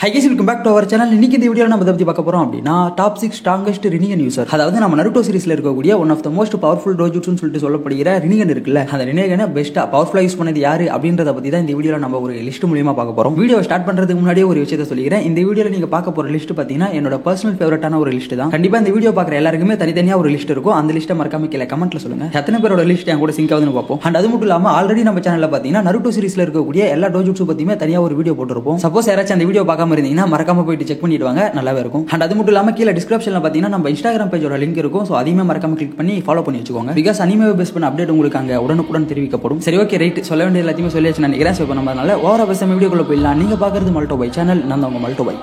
Hi guys, welcome back to our channel. இன்னைக்கு இந்த வீடியோல நம்ம பத்தி பார்க்க போறோம் அப்படினா டாப் 6 ஸ்ட்ராங்கஸ்ட் ரினிகன் யூசர். அதாவது நம்ம நருட்டோ சீரிஸ்ல இருக்கக்கூடிய one of the most powerful டோஜுட்சுன்னு சொல்லிட்டு சொல்லப்படுகிற ரினிகன் இருக்குல்ல, அந்த ரினிகனை பெஸ்டா பவர்ஃபுல்லா யூஸ் பண்ணது யாரு அப்படின்றத பத்தி தான் இந்த வீடியோல நம்ம ஒரு லிஸ்ட் மூலமா பார்க்க போறோம். வீடியோ ஸ்டார்ட் பண்றதுக்கு முன்னாடியே ஒரு விஷயத்தை சொல்லிக்கிறேன். இந்த வீடியோல நீங்க பார்க்க போற லிஸ்ட் பாத்தீங்கன்னா என்னோட பர்சனல் ஃபேவரட்டான ஒரு லிஸ்ட் தான். கண்டிப்பா இந்த வீடியோ பார்க்குற எல்லாருக்குமே தனித்தனியா ஒரு லிஸ்ட் இருக்கும். அந்த லிஸ்ட்டை மறக்காம கீழே கமெண்ட்ல சொல்லுங்க. எத்தனை பேரோட லிஸ்ட் என் கூட சிங்க் ஆகுதுன்னு பார்ப்போம். அண்ட் அது மட்டும் இல்லாம ஆல்ரெடி நம்ம சேனல்ல பாத்தீங்கன்னா நருட்டோ சீரிஸ்ல இருக்கக்கூடிய எல்லா டோஜுட்சு பத்தியுமே தனியா ஒரு வீடியோ போட்டுருப்போம். சப்போஸ் யாராச்சும் அந்த வீடியோ பார்க்காம இருந்தீங்கன்னா மறக்காம போயிட்டு செக் பண்ணிடுவாங்க, நல்லாவே இருக்கும். அண்ட் அது மட்டும் இல்லாம கீழே டிஸ்கிரிப்ஷன்ல பாத்தீங்கன்னா நம்ம இன்ஸ்டாகிராம் பேஜோட லிங்க் இருக்கும். சோ அதையுமே மறக்காம கிளிக் பண்ணி ஃபாலோ பண்ணி வச்சுக்கோங்க. பிகாஸ் அனிமே பேஸ் பண்ண அப்டேட் உங்களுக்கு அங்க உடனுக்குடன் தெரிவிக்கப்படும். சரி, ஓகே, ரைட். சொல்ல வேண்டிய எல்லாத்தையுமே சொல்லியாச்சு நினைக்கிறேன். சோ நம்ம அதனால ஓவரா பேசாம வீடியோக்குள்ள போயிடலாம். நீங்க பாக்குறது மல்டோ பை சேனல், நான் தான் உங்க மல்டோ பை.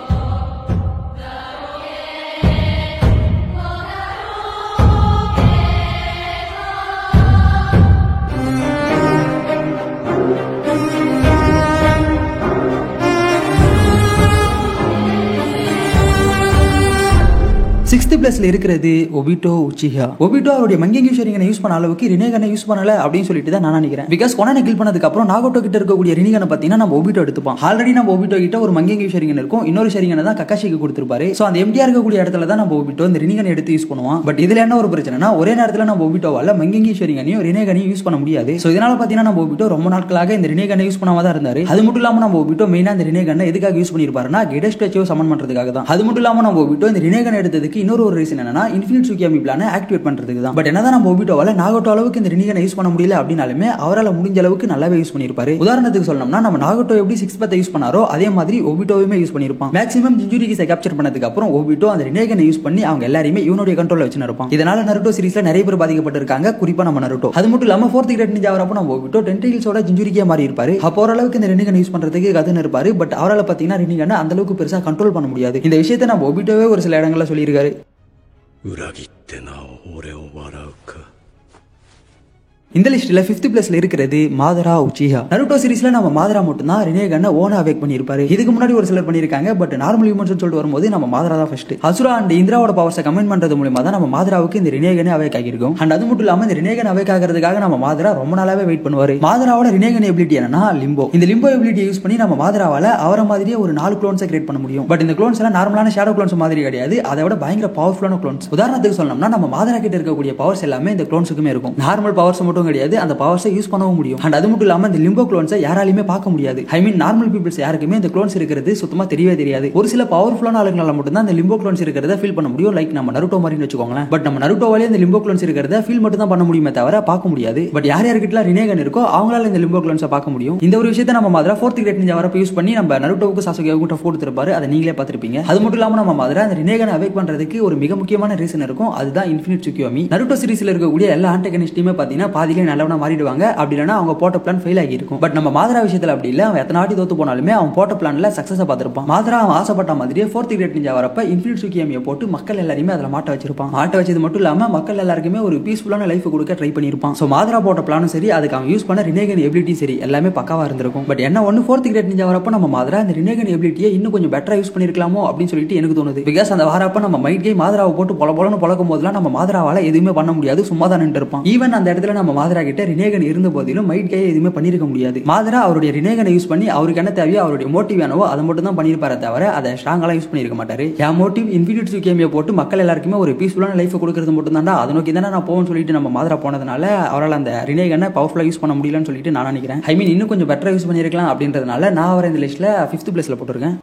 சிக்ஸ்த் பிளேஸ்ல இருக்கிறது ஒபிட்டோ உச்சிஹா. ஒபிட்டோ அவருடைய மங்கெங்கியூ ஷேரிங்கனை யூஸ் பண்ண அளவுக்கு ரினேகனை யூஸ் பண்ணல அப்படின்னு சொல்லிட்டு தான் நான் நினைக்கிறேன். பிகாஸ் கொனானை கில் பண்ணதுக்கு அப்புறம் நாகோட்டோ கிட்ட இருக்கக்கூடிய ரினிகனை பார்த்தீங்கன்னா நம்ம ஒபிட்டோ எடுத்துப்போம். ஆல்ரெடி நம்ம ஒபிட்டோ கிட்ட ஒரு மங்கெங்கியூ ஷேரிங்கன் இருக்கும், இன்னொரு ஷேரிங்கனை தான் கக்காஷிக்கு கொடுத்துருப்பாரு. ஸோ அந்த எம்டிஆர் இருக்கக்கூடிய இடத்துல தான் நம்ம ஒபிட்டோ இந்த ரினிகனை எடுத்து யூஸ் பண்ணுவோம். பட் இதுல என்ன ஒரு பிரச்சனைனா ஒரே நேரத்தில் நம்ம ஒபிட்டோவால மங்கெங்கியூ ஷேரிங்கனையும் ரினேகனையும் யூஸ் பண்ண முடியாது. ஸோ இதனால பார்த்தீங்கன்னா நம்ம ஒபிட்டோ ரொம்ப நாட்களாக இந்த ரினேகனை யூஸ் பண்ணாம தான் இருந்தாரு. அது மட்டும் இல்லாம நம்ம ஒபிட்டோ மெயினா இந்த ரினேகனை எதுக்காக யூஸ் பண்ணிருப்பாருன்னா கெடஸ் ஸ்டாச்சுவை சமன் பண்றதுக்காக தான். அது மட்டும் இல்லாம நம்ம ஒபிட்டோ இந்த ரினேகனை எடுத்ததுக்கு இன்னொரு ஒரு ரீசன் என்னன்னா இன்ஃபினிட் சுகியாமி பிளானை ஆக்டிவேட் பண்றதுக்கு தான். பட் என்னதான் நம்ம ஒபிட்டோவால நாகோட்டோ அளவுக்கு இந்த ரினிகனை யூஸ் பண்ண முடியல அப்படினாலுமே அவரால் முடிஞ்ச அளவுக்கு நல்லாவே யூஸ் பண்ணிருப்பாரு. உதாரணத்துக்கு சொல்லணும்னா நம்ம நாகோட்டோ எப்படி 6 பத்தை யூஸ் பண்ணாரோ அதே மாதிரி ஒபிட்டோவுமே யூஸ் பண்ணிருப்பான். மேக்ஸிமம் ஜின்ஜுரிகிஸை கேப்சர் பண்ணதுக்கு அப்புறம் ஒபிட்டோ அந்த ரினிகனை யூஸ் பண்ணி அவங்க எல்லாரையுமே இவனுடைய கண்ட்ரோல்ல வச்சு இருப்பான். இதனால நருட்டோ சீரிஸ்ல நிறைய பேர் பாதிக்கப்பட்டிருக்காங்க, குறிப்பா நம்ம நருட்டோ. அது மட்டும் இல்லாம 4th கிரேட் நிஞ்சா வரப்போ நம்ம ஒபிட்டோ டென்டெயில்ஸோட ஜின்ஜுரிகியா மாறி இருப்பாரு. அப்போ ஓரளவுக்கு இந்த ரினிகனை யூஸ் பண்றதுக்கு கத்துன்னு இருப்பாரு. பட் அவரால் பாத்தீங்கன்னா ரினிகனை அந்த அளவுக்கு பெருசா கண்ட்ரோல் பண்ண முடியாது. இந்த விஷயத்தை நம்ம ஒபிட்டோவே ஒரு சில இடங்கள்ல சொல்லியிருக்காரு. இந்த லிஸ்ட்ல 5th பிளேஸ்ல இருக்கிறது மாதரா உச்சிஹா. நருட்டோ சீரிஸ்ல நம்ம மாதரா மட்டும் தான் ரினேகனை ஓனா அவேக் பண்ணிருப்பாரு. இதுக்கு முன்னாடி ஒரு சிலர் பண்ணிருக்காங்க. பட் நார்மல் ஹியூமன்ஸ் சொல்லிட்டு வரும்போது நம்ம மாதரா தான் ஃபர்ஸ்ட். அசுரா அண்ட் இந்திராவோட பவர்ஸை கமெண்ட் பண்றது மூலமா தான் நம்ம மாதராவுக்கு இந்த ரினேகனை அவேக் ஆகிருக்கும். அண்ட் அது மட்டும் இல்லாம இந்த ரினேகன் அவேக் ஆகிறதுக்காக நம்ம மாதரா ரொம்ப நாளாவே வெயிட் பண்ணுவாரு. மாதராவோட ரினேகன் எபிலிட்டி என்னன்னா லிம்போ. இந்த லிம்போ எபிலிட்டியை யூஸ் பண்ணி நம்ம மாதராவால அவரை மாதிரியே ஒரு 4 குளோன்ஸை கிரியேட் பண்ண முடியும். பட் இந்த குளோன்ஸ் எல்லாம் நார்மலான ஷேடோ குளோன்ஸ் மாதிரி கிடையாது, அதை விட பயங்கர பவர்ஃபுல்லான குளோன்ஸ். உதாரணத்துக்கு சொல்லணும்னா நம்ம மாதரா கிட்ட இருக்கக்கூடிய பவர்ஸ் எல்லாமே இந்த குளோன்ஸுக்குமே இருக்கும். நார்மல் பவர்ஸ் மட்டும் கிடையாது, அந்த பவர்ஸ் யூஸ் பண்ணவும் முடியும். அண்ட் அது மட்டும் இல்லாம இந்த லிம்போ குளோன்ஸை யாராலையுமே பார்க்க முடியாது. ஐ மீன் நார்மல் பீப்பிள்ஸ் யாருக்குமே இந்த குளோன்ஸ் இருக்கிறது சுத்தமா தெரியவே தெரியாது. ஒரு சில பவர்ஃபுல்லான ஆளுங்களால மட்டும் தான் இந்த லிம்போ குளோன்ஸ் இருக்கிறத ஃபீல் பண்ண முடியும். லைக் நம்ம நருட்டோ மாதிரின்னு வச்சுக்கோங்களேன். பட் நம்ம நருட்டோவாலே இந்த லிம்போ குளோன்ஸ் இருக்கிறத ஃபீல் மட்டும் தான் பண்ண முடியுமே தவிர பார்க்க முடியாது. பட் யார் யார்கிட்ட ரினேகன் இருக்கோ அவங்களால இந்த லிம்போ குளோன்ஸை பார்க்க முடியும். இந்த ஒரு விஷயத்தை நம்ம மாதிரி 4th கிரேட் நிஞ்சா வரப்ப யூஸ் பண்ணி நம்ம நருட்டோவுக்கு சாசுகேவுக்கு டஃப் கொடுத்திருப்பாரு. அதை நீங்களே பார்த்திருப்பீங்க. அது மட்டும் இல்லாம நம்ம மாதிரி அந்த ரினேகனை அவேக் பண்றதுக்கு ஒரு மிக முக்கியமான ரீசன் இருக்கும், அதுதான் இன்ஃபினிட் சுகியோமி. நருட்டோ சீரிஸ்ல இருக்கக்கூடிய எல்லா ஆன்டகனிஸ்டுமே பாத்தீங்கன்னா பாதியிலே நல்லவனா மாறிடுவாங்க. அப்படி இல்லைன்னா அவங்க போட்ட பிளான் ஃபெயில் ஆகி இருக்கும். பட் நம்ம மாதரா விஷயத்துல அப்படி இல்ல. அவன் எத்தனை வாட்டி தோத்து போனாலுமே அவன் போட்ட பிளான்ல சக்சஸை பார்த்திருப்பான். மாதரா அவன் ஆசைப்பட்ட மாதிரியே 4th கிரேட் நிஞ்சா வரப்ப இன்ஃபினிட் சுகியோமியை போட்டு மக்கள் எல்லாரையுமே அதில் மாட்ட வச்சிருப்பான். மாட்ட வச்சது மட்டும் இல்லாம மக்கள் எல்லாருக்குமே ஒரு பீஸ்ஃபுல்லான லைஃப் கொடுக்க ட்ரை பண்ணிருப்பான். சோ மாதரா போட்ட பிளானும் சரி, அதுக்கு அவன் யூஸ் பண்ண ரினேகன் எபிலிட்டி சரி, எல்லாமே பக்காவா இருந்திருக்கும். பட் என்ன ஒன்னு 4th கிரேட் நிஞ்சா வரப்ப நம்ம மாதரா இந்த ரினேகன் எபிலிட்டியை இன்னும் கொஞ்சம் பெட்டரா யூஸ் பண்ணிருக்கலாமோ அப்படின்னு சொல்லிட்டு எனக்கு தோணுது. பிகாஸ் அந்த வாரப்ப நம்ம மைட் கே மாதராவை போட்டு பொலன்னு பழக்கும் போதெல்லாம் நம்ம மாதராவால எதுவுமே பண்ண முடியாது, சும்மா தான் நின்று இருப்பான். ஈவன் அந்த இடத்துல நம்ம மாதரா கிட்ட ரினேகன் இருந்த போதிலும் மைட் கே எதுவுமே பண்ணிருக்க முடியாது. மாதரா அவருடைய ரினேகனை யூஸ் பண்ணி அவருக்கு என்ன தேவையோ அவருடைய மோட்டிவ் என்னவோ அதை மட்டும் தான் பண்ணிருப்பாரு தவிர அதை ஸ்ட்ராங்கா யூஸ் பண்ணிருக்க மாட்டாரு. என் மோட்டிவ் இன்ஃபினிட் சுகியோமியை போட்டு மக்கள் எல்லாருக்குமே ஒரு பீஸ்ஃபுல்லான லைஃப் கொடுக்கறது மட்டும் தான்டா, அதை நோக்கி தானே நான் போவேன்னு சொல்லிட்டு நம்ம மாதரா போனதுனால அவரால் அந்த ரினேகனை பவர்ஃபுல்லா யூஸ் பண்ண முடியலன்னு சொல்லிட்டு நான் நினைக்கிறேன். ஐ மீன் இன்னும் கொஞ்சம் பெட்டரா யூஸ் பண்ணிருக்கலாம் அப்படின்றதுனால நான் அவரை இந்த லிஸ்ட்ல 5th பிளேஸ்ல போட்டிருக்கேன்.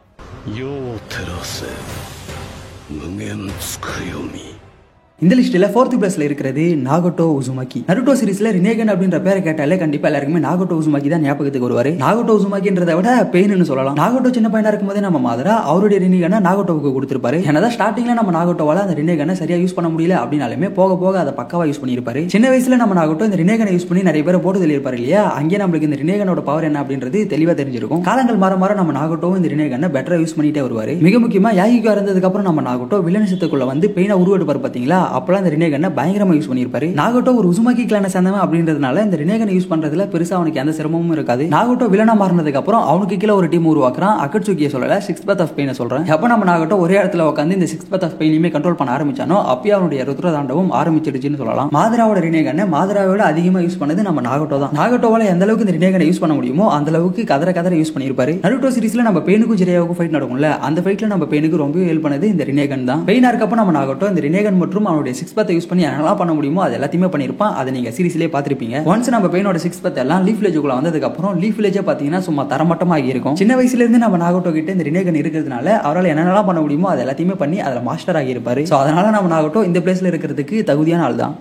இந்த லிஸ்ட்ல 4th பிளேஸ்ல இருக்கிறது நாகோட்டோ உசுமாக்கி. நருட்டோ சீரிஸ்ல ரினேகன் அப்படின்ற பேரை கேட்டாலே கண்டிப்பா எல்லாருக்குமே நாகோட்டோ உசுமாக்கி தான் ஞாபகத்துக்கு வருவாரு. நாகோட்டோ உசுமாக்கின்றதை விட பெயின்னு சொல்லலாம். நாகோட்டோ சின்ன பையனா இருக்கும்போதே நம்ம மாதரா அவருடைய ரினேகனை நாகோட்டோவுக்கு கொடுத்திருப்பாரு. என்னதான் ஸ்டார்டிங்ல நம்ம நாகோட்டோவால அந்த ரினேகனை சரியா யூஸ் பண்ண முடியல அப்படின்னாலுமே போக போக அதை பக்காவா யூஸ் பண்ணிருப்பாரு. சின்ன வயசுல நம்ம நாகோட்டோ இந்த ரினேகனை யூஸ் பண்ணி நிறைய பேரை போட்டு தெளிப்பாரு இல்லையா, அங்கே நம்மளுக்கு இந்த ரினேகனோட பவர் என்ன அப்படின்றது தெளிவா தெரிஞ்சிருக்கும். காலங்கள் மாற மாற நம்ம நாகோட்டோ இந்த ரினேகனை பெட்டரா யூஸ் பண்ணிட்டே வருவாரு. மிக முக்கியமா யாகிகோ இருந்ததுக்கு அப்புறம் நம்ம நாகோட்டோ வில்லனிசத்துக்குள்ள வந்து பெயினா உருவெடுப்பாரு பாத்தீங்களா, அப்பெல்லாம் இந்த ரினேகனை பயங்கரமா யூஸ் பண்ணியிருப்பாரு. நாகோட்டோ ஒரு உசுமாக்கி கிளானை சேர்ந்தவன் அப்படின்றதுனால இந்த ரினேகனை யூஸ் பண்றதுல பெருசா அவனுக்கு எந்த சிரமமும் இருக்காது. நாகோட்டோ வில்லனா மாறினதுக்கு அப்புறம் அவனுக்கு கீழே ஒரு டீம் உருவாக்குறான். அக்கட்சுக்கியை சொல்லல, சிக்ஸ்த் பர்த் ஆஃப் பெயினை சொல்றேன். எப்ப நம்ம நாகோட்டோ ஒரே இடத்துல உட்காந்து இந்த சிக்ஸ்த் பர்த் ஆஃப் பெயினையுமே கண்ட்ரோல் பண்ண ஆரம்பிச்சானோ அப்பயே அவனுடைய ருத்ர தாண்டவம் ஆரம்பிச்சிடுச்சுன்னு சொல்லலாம். மாதராவோட ரினேகனை மாதராவோட அதிகமா யூஸ் பண்ணது நம்ம நாகோட்டோ தான். நாகோட்டோவால எந்த அளவுக்கு இந்த ரினேகனை யூஸ் பண்ண முடியுமோ அந்த அளவுக்கு கதற யூஸ் பண்ணிருப்பாரு. நருட்டோ சீரிஸ்ல நம்ம பெயினுக்கும் ஜிரேயாவுக்கும் ஃபைட் நடக்கும்ல, அந்த ஃபைட்ல நம்ம பெயினுக்கு ரொம்ப ஹெல்ப் பண்ணது இந்த ரினேகன் தான். பெயினா இருக்கப்ப நம்ம நாகோட்டோ இந்த ரினேகன் மற்றும் அவனுடைய சிக்ஸ் பர்த்தை யூஸ் பண்ணி என்னெல்லாம் பண்ண முடியுமோ அது எல்லாத்தையுமே பண்ணிருப்பான். அதை நீங்க சீரிஸ்லயே பாத்திருப்பீங்க. ஒன்ஸ் நம்ம பெயினோட சிக்ஸ் பர்த் எல்லாம் லீஃப் வில்லேஜுக்குள்ள வந்ததுக்கு அப்புறம் லீஃப் வில்லேஜ் பாத்தீங்கன்னா சும்மா தரமட்டமாக இருக்கும். சின்ன வயசுல இருந்து நம்ம நாகோட்டோ கிட்ட இந்த ரினேகன் இருக்கிறதுனால அவரால் என்னென்னலாம் பண்ண முடியுமோ அது எல்லாத்தையுமே பண்ணி அதில் மாஸ்டர் ஆகி இருப்பாரு. ஸோ அதனால நம்ம நாகோட்டோ இந்த பிளேஸ்ல இருக்கிறதுக்கு தகுதியான ஆள் தான்.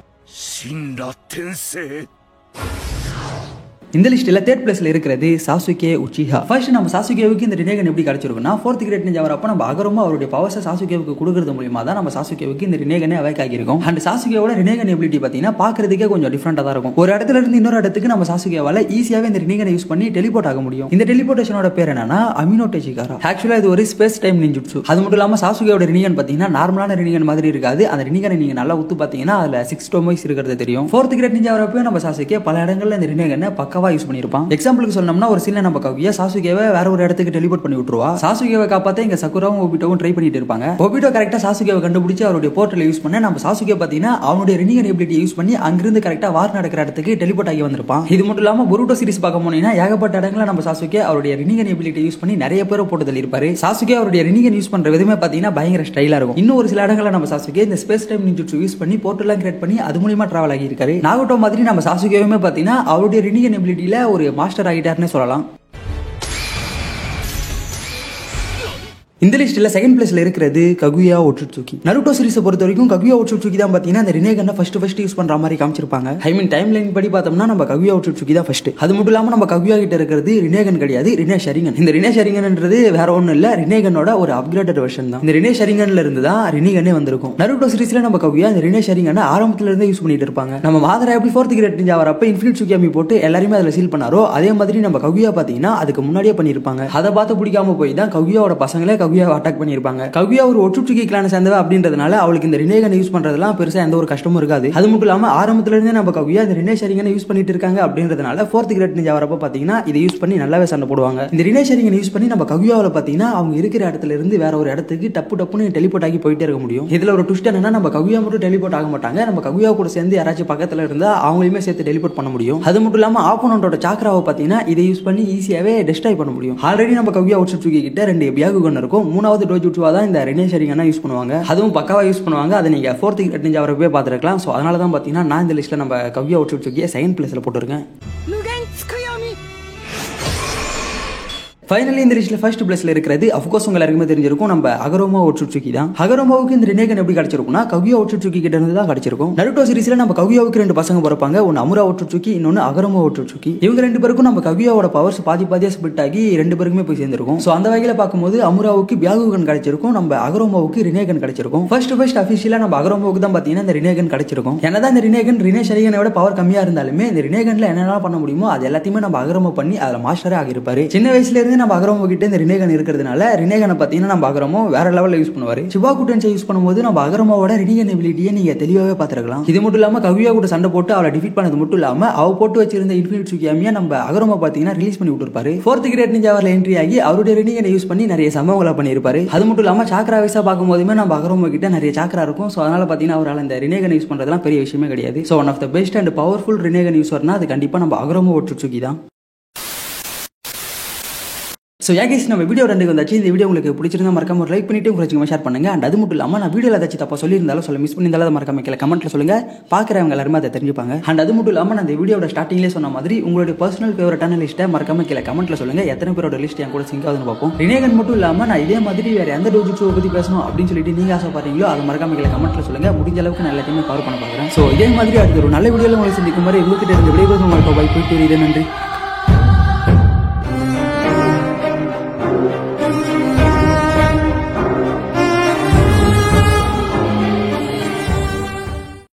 இந்த லிஸ்ட்ல தேர்ட் பிளேஸ்ல இருக்கிறது சாசுகே உச்சிஹா. ஃபர்ஸ்ட் நம்ம சாசுகேவுக்கு இந்த ரினேகன் எப்படி கிடைச்சிருக்குன்னா, ஃபோர்த் கிரேட் நிஞ்சா வரப்ப நம்ம அகரமா அவருடைய பவர்ஸை சாசுகேவுக்கு கொடுக்கறது மூலியமா தான் நம்ம சாசுகேவுக்கு இந்த ரினேகனே அவேக் ஆகியிருக்கும். அண்ட் சாசுகேவோட ரினேகன் எபிலிட்டி பார்த்தீங்கன்னா பார்க்கறதுக்கே கொஞ்சம் டிஃப்ரெண்டா தான் இருக்கும். ஒரு இடத்துல இருந்து இன்னொரு இடத்துக்கு நம்ம சாசுகேவால ஈஸியாவே இந்த ரினேகனை யூஸ் பண்ணி டெலிபோர்ட் ஆக முடியும். இந்த டெலிபோர்டேஷனோட பேர் என்னன்னா அமினோ டெச்சிகாரா. ஆக்சுவலா இது ஒரு ஸ்பேஸ் டைம் நிஞ்சுட்சு. அது மட்டும் இல்லாம சாசுகேவோட ரினேகன் பார்த்தீங்கன்னா நார்மலான ரினேகன் மாதிரி இருக்காது. அந்த ரினேகனை நீங்க நல்லா உத்து பார்த்தீங்கன்னா அதுல 6 டோமைஸ் இருக்கிறது தெரியும். ஃபோர்த் கிரேட் நிஞ்சா வரப்போ நம்ம சாசுகே பல இடங்கள்ல இந்த ரினேகனை பக்கவா யூஸ் பண்ணியிருப்பான். எக்ஸாம்பிளுக்கு சொல்லணும்னா ஒரு சீன்ல நம்ம கவியா சாசுகேவை வேற ஒரு இடத்துக்கு டெலிபோர்ட் பண்ணி விட்டுருவா. சாசுகேவை காப்பாத்த இங்க சக்குராவும் ஒபிட்டோவும் ட்ரை பண்ணிட்டு இருப்பாங்க. ஒபிட்டோ கரெக்டா சாசுகேவை கண்டுபிடிச்சு அவருடைய போர்ட்டலை யூஸ் பண்ண நம்ம சாசுகே பாத்தீங்கன்னா அவனுடைய ரினிகன் எபிலிட்டியை யூஸ் பண்ணி அங்கிருந்து கரெக்டா வார் நடக்கிற இடத்துக்கு டெலிபோர்ட் ஆகி வந்திருப்பான். இது மட்டும் இல்லாம புருட்டோ சீரிஸ் பார்க்க போனீங்கன்னா ஏகப்பட்ட இடங்கள்ல நம்ம சாசுகே அவருடைய ரினிகன் எபிலிட்டியை யூஸ் பண்ணி நிறைய பேரை போட்டு தள்ளியிருப்பாரு. சாசுகே அவருடைய ரினிகன் யூஸ் பண்ற விதமே பாத்தீங்கன்னா பயங்கர ஸ்டைலா இருக்கும். இன்னும் ஒரு சில இடங்கள்ல நம்ம சாசுகே இந்த ஸ்பேஸ் டைம் நிஞ்சுட்சு யூஸ் பண்ணி போர்ட்டலாம் கிரியேட் பண்ணி அது மூலமா டிராவல் ஆகி இருக்காரு. நாகோட்டோ மாதிரி நம்ம சாசுகேவுமே பாத்தீங்கன்னா அவருடைய ரினிகன் எபிலிட்டியில ஒரு மாஸ்டர் ஆகிட்டாருன்னு சொல்லலாம். இந்த லிஸ்ட்ல செகண்ட் பிளேஸ்ல இருக்கிறது ககுயா ஓட்சுட்சுகி. நருட்டோ சீரிஸை பொறுத்த வரைக்கும் ககுயா ஓட்சுட்சுகி தான் பாத்தீங்கன்னா இந்த ரினேகனை ஃபர்ஸ்ட் யூஸ் பண்ற மாதிரி காமிச்சிருப்பாங்க. ஐ மீன் டைம் லைன் படி பார்த்தோம்னா நம்ம ககுயா ஓட்சுட்சுகி தான் ஃபர்ஸ்ட். அது மட்டும் இல்லாம நம்ம ககுயா கிட்ட இருக்கிறது ரினேகன் கிடையாது, ரினே ஷரிங்கன். இந்த ரினே ஷரிங்கன்ன்றது வேற ஒண்ணும் இல்ல, ரினேகனோட ஒரு அப்கிரேடட் வெர்ஷன் தான். இந்த ரினே ஷரிங்கன்ல இருந்து தான் ரினிகனே வந்திருக்கும். நருட்டோ சீரிஸ்ல நம்ம ககுயா இந்த ரினே ஷரிங்கனை ஆரம்பத்துல இருந்தே யூஸ் பண்ணிட்டு இருப்பாங்க. நம்ம மாதரா எப்படி ஃபோர்த் கிரேட் நிஞ்சா வரப்ப இன்ஃபினிட் சுகியாமி போட்டு எல்லாருமே அதுல சீல் பண்ணாரோ அதே மாதிரி நம்ம ககுயா பாத்தீங்கன்னா அதுக்கு முன்னாடியே பண்ணிருப்பாங்க. அதை பார்த்து பிடிக்காம போய் தான் ககுயாவோட பசங்களே ககுயாவை அட்டாக் பண்ணிருப்பாங்க. ககுயா ஒரு ஒட்சுட்சுகி கிளானை சேர்ந்தவ அப்படின்றதுனால அவளுக்கு இந்த ரினேகனை யூஸ் பண்றதெல்லாம் பெருசா எந்த ஒரு கஷ்டமும் இருக்காது. அது மட்டும் இல்லாம ஆரம்பத்துல இருந்தே நம்ம ககுயா இந்த ரினே ஷரிங்கனை யூஸ் பண்ணிட்டு இருக்காங்க அப்படின்றதுனால ஃபோர்த் கிரேட் நிஞ்சா வரப்ப பாத்தீங்கன்னா இதை யூஸ் பண்ணி நல்லாவே சண்டை போடுவாங்க. இந்த ரினே ஷரிங்கனை யூஸ் பண்ணி நம்ம ககுயாவில பாத்தீங்கன்னா அவங்க இருக்கிற இடத்துல இருந்து வேற ஒரு இடத்துக்கு டப்புன்னு டெலிபோர்ட் ஆகி போயிட்டே இருக்க முடியும். இதுல ஒரு ட்விஸ்ட் என்னன்னா நம்ம ககுயா மட்டும் டெலிபோர்ட் ஆக மாட்டாங்க, நம்ம ககுயா கூட சேர்ந்து யாராச்சும் பக்கத்துல இருந்தா அவங்களையுமே சேர்த்து டெலிபோர்ட் பண்ண முடியும். அது மட்டும் இல்லாம ஆப்போனன்ட்டோட சாக்ராவை பாத்தீங்கன்னா இதை யூஸ் பண்ணி ஈஸியாவே டெஸ்ட்ராய் பண்ண முடியும். ஆல்ரெடி நம்ம ககுயா ஒட்சுட்சுகி கிட்ட 2 பியாகுகன் இருக்கும். 3வது டோஜுட்சுவா தான் இந்த ரினே ஷரிங்கனை யூஸ் பண்ணுவாங்க. அதுவும் பக்காவா யூஸ் பண்ணுவாங்க. அதை நீங்க ஃபோர்த் கிரேட் நிஞ்சா வரப்பே பார்த்துருக்கலாம். ஸோ அதனால தான் பாத்தீங்கன்னா நான் இந்த லிஸ்ட்ல நம்ம ககுயா ஒட்சுட்சுகியை செகண்ட் பிளேஸ்ல போட்டுருக்கேன். ஃபைனலி இந்த லிஸ்ட்ல ஃபர்ஸ்ட் பிளேஸ்ல இருக்கிறது அஃப்கோர்ஸ் உங்க எல்லாருக்குமே தெரிஞ்சிருக்கும் நம்ம அகரோமா ஓட்சுட்சுகி தான். அகரோமாவுக்கு இந்த ரினேகன் எப்படி கிடைச்சிருக்கும்னா ககுயா ஓட்சுட்சுகி கிட்ட இருந்து தான் கிடைச்சிருக்கும். நருட்டோ சீரிஸ்ல நம்ம ககுயாவுக்கு 2 பசங்க பிறப்பாங்க. ஒன்னு அமுரா ஓட்சுட்சுகி, இன்னொன்னு அகரோமா ஓட்சுட்சுகி. இவங்க 2 பேருக்கும் நம்ம ககுயாவோட பவர்ஸ் பாதியா ஸ்பிளிட் ஆகி 2 பேருக்குமே போய் சேர்ந்திருக்கும். ஸோ அந்த வகையில பார்க்கும்போது அமுராவுக்கு பியாகுகன் கிடைச்சிருக்கும், நம்ம அகரோமாவுக்கு ரினேகன் கிடைச்சிருக்கும். ஃபர்ஸ்ட் அஃபிஷியலா நம்ம அகரோமாவுக்கு தான் பாத்தீங்கன்னா இந்த ரினேகன் கிடைச்சிருக்கும். என்னதான் இந்த ரினேகன் ரினே ஷரிங்கனோட பவர் கம்மியா இருந்தாலுமே இந்த ரினேகன்ல என்னென்ன பண்ண முடியுமோ அது எல்லாத்தையுமே நம்ம அகரோமா பண்ணி அதுல மாஸ்டரே ஆகியிருப்பாரு. சின்ன வயசுல இருந்து நம்ம அகரோமா கிட்ட ரினேகன் இருக்கிறதுனால ரினேகனை பாத்தீங்கன்னா நம்ம அகரமோ வேற லெவல்ல யூஸ் பண்ணுவாரு. சிபாகு டென்சை யூஸ் பண்ணும்போது நம்ம அகரமோட ரினிகன் எபிலிட்டியை நீங்க தெளிவாவே பாத்துருக்கலாம். இது மட்டும் இல்லாம ககுயா கூட சண்டை போட்டு அவளை டிஃபீட் பண்ணது மட்டும் இல்லாம அவ போட்டு வச்சிருந்த இன்ஃபினிட் சுகியாமியை நம்ம அகரமோ பாத்தீங்கன்னா ரிலீஸ் பண்ணி விட்டுருப்பாரு. ஃபோர்த் கிரேட் நிஞ்சாவர்ல என்ட்ரி ஆகி அவருடைய ரினிகனை யூஸ் பண்ணி நிறைய சம்பவங்களை பண்ணியிருப்பாரு. அது மட்டும் இல்லாம சாக்ரா வைஸா பார்க்கும்போதுமே நம்ம அகரமோ கிட்ட நிறைய சாக்ரா இருக்கும். ஸோ அதனால பாத்தீங்கன்னா அவரால் இந்த ரினேகன் யூஸ் பண்றதுலாம் பெரிய விஷயமே கிடையாது. So one of the best and powerful Rinnegan யூஸர்னா அது கண்டிப்பா நம்ம அகரமோ ஒட்சுட்சுகி தான். ஸோ யாகேஸ் நம்ம வீடியோ 2 வந்தாச்சு. இந்த வீடியோ உங்களுக்கு பிடிச்சிருந்தா மறக்காம ஒரு லைக் பண்ணிட்டு உங்களுக்கு ஷேர் பண்ணுங்க. அண்ட் அது மட்டும் இல்லாமல் நான் வீடியோவில் ஏதாச்சும் தப்பா சொல்லியிருந்தாலும் சொல்ல மிஸ் பண்ணியிருந்தாலும் அதை மறக்காம கீழே கமெண்ட்ல சொல்லுங்க. பார்க்குறவங்க எல்லாருமே அதை தெரிஞ்சுப்பாங்க. அண்ட் அது மட்டும் இல்லாமல் நான் இந்த வீடியோட ஸ்டார்டிங்லேயே சொன்ன மாதிரி உங்களுடைய பர்சனல் ஃபேவரட்டான லிஸ்ட்டை மறக்காம கீழே கமெண்ட்ல சொல்லுங்க. எத்தனை பேரோட லிஸ்ட் என் கூட சிங்க் ஆகுதுன்னு பார்ப்போம். ரினேகன் மட்டும் இல்லாமல் நான் இதே மாதிரி வேற எந்த டோஜுட்சுவை பற்றி பேசணும் அப்படின்னு சொல்லிட்டு நீங்க ஆசைப்படுறீங்களோ அதை மறக்காம கீழே கமெண்ட்ல சொல்லுங்க. முடிஞ்ச அளவுக்கு நான் எல்லாத்தையுமே கவர் பண்ண பார்க்குறேன். ஸோ இதே மாதிரி அடுத்த ஒரு நல்ல வீடியோவில் உங்களை சந்திக்கும் மாதிரி உங்ககிட்ட இருந்து விடைபெறும். உங்களுக்கு போயிட்டு நன்றி.